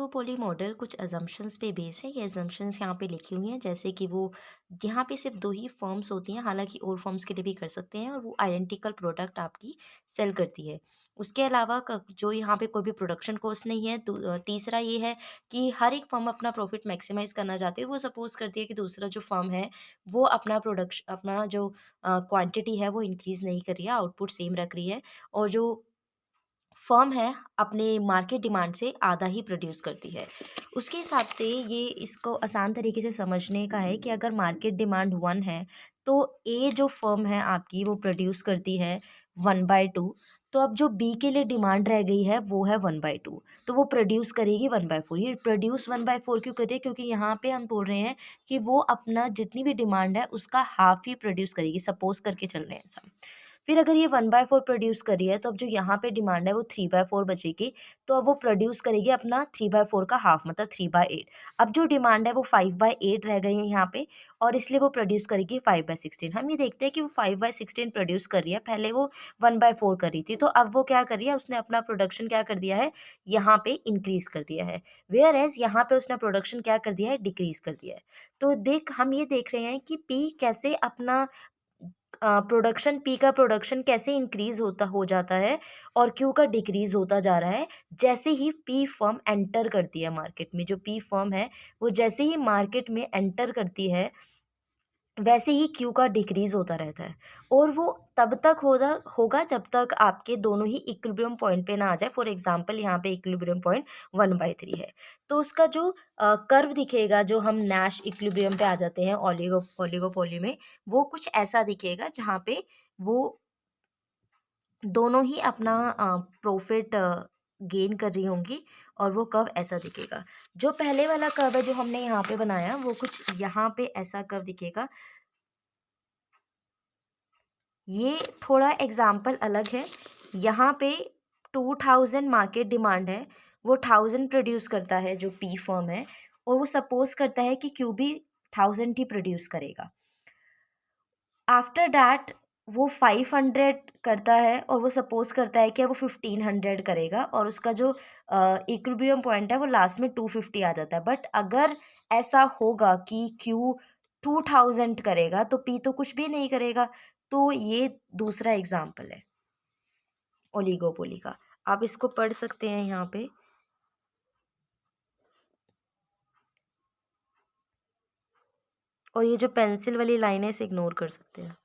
Oligopoly model कुछ assumptions पे base है। ये अजम्पशंस यहाँ पे लिखी हुई हैं, जैसे कि वो यहाँ पे सिर्फ 2 ही फर्म्स होती हैं, हालाँकि और फर्म्स के लिए भी कर सकते हैं और वो आइडेंटिकल प्रोडक्ट आपकी सेल करती है। उसके अलावा क जो यहाँ पे कोई भी प्रोडक्शन कॉस्ट नहीं है। तीसरा ये है कि हर एक फर्म अपना प्रॉफिट मैक्सिमाइज़ करना चाहती है। वो सपोज़ करती है कि दूसरा जो फर्म है, वो अपना जो क्वांटिटी है वो इंक्रीज़ नहीं कर रही है, आउटपुट सेम रख रही है और जो फर्म है अपने मार्केट डिमांड से आधा ही प्रोड्यूस करती है। उसके हिसाब से ये इसको आसान तरीके से समझने का है कि अगर मार्केट डिमांड 1 है, तो ए जो फर्म है आपकी वो प्रोड्यूस करती है 1/2। तो अब जो बी के लिए डिमांड रह गई है वो है 1/2, तो वो प्रोड्यूस करेगी 1/4। ये प्रोड्यूस 1/4 क्यों कर रही है? क्योंकि यहाँ पे हम बोल रहे हैं कि वो अपना जितनी भी डिमांड है उसका हाफ ही प्रोड्यूस करेगी, सपोज़ करके चल रहे हैं ऐसा। फिर अगर ये 1/4 प्रोड्यूस कर रही है, तो अब जो यहाँ पे डिमांड है वो 3/4 बचेगी, तो अब वो प्रोड्यूस करेगी अपना 3/4 का हाफ, मतलब 3/8। अब जो डिमांड है वो 5/8 रह गई है यहाँ पे और इसलिए वो प्रोड्यूस करेगी 5/16। हम ये देखते हैं कि वो 5/16 प्रोड्यूस कर रही है, पहले वो 1/4 कर रही थी, तो अब वो क्या कर रही है, उसने अपना प्रोडक्शन क्या कर दिया है, यहाँ पे इंक्रीज़ कर दिया है। व्हेयर एज़ यहाँ पे उसने प्रोडक्शन क्या कर दिया है, डिक्रीज़ कर दिया है। तो हम ये देख रहे हैं कि पी कैसे अपना प्रोडक्शन, पी का प्रोडक्शन कैसे इंक्रीज़ होता हो जाता है और क्यू का डिक्रीज़ होता जा रहा है, जैसे ही पी फर्म एंटर करती है मार्केट में। जो पी फर्म है, वो जैसे ही मार्केट में एंटर करती है, वैसे ही क्यू का डिक्रीज़ होता रहता है और वो तब तक होगा जब तक आपके दोनों ही इक्विलिब्रियम पॉइंट पे ना आ जाए। फॉर एग्ज़ाम्पल यहाँ पे इक्विलिब्रियम पॉइंट 1/3 है। तो उसका जो कर्व दिखेगा, जो हम नैश इक्विलिब्रियम पे आ जाते हैं ओलिगोपोली में, वो कुछ ऐसा दिखेगा जहाँ पे वो दोनों ही अपना प्रॉफ़िट गेन कर रही होंगी और वो कर्व ऐसा दिखेगा। जो पहले वाला कर्व है जो हमने यहाँ पे बनाया, वो कुछ यहाँ पे ऐसा कर्व दिखेगा। ये थोड़ा एग्ज़ाम्पल अलग है। यहाँ पे 2000 मार्केट डिमांड है, वो 1000 प्रोड्यूस करता है जो पी फर्म है और वो सपोज़ करता है कि क्यू भी 1000 ही प्रोड्यूस करेगा। आफ्टर दैट वो 500 करता है और वो सपोज़ करता है कि वो 1500 करेगा और उसका जो इक्विलिब्रियम पॉइंट है वो लास्ट में 250 आ जाता है। बट अगर ऐसा होगा कि क्यू 2000 करेगा तो पी तो कुछ भी नहीं करेगा। तो ये दूसरा एग्ज़ाम्पल है ओलिगोपोली का। आप इसको पढ़ सकते हैं यहाँ पे। और ये जो पेंसिल वाली लाइन है इसे इग्नोर कर सकते हैं।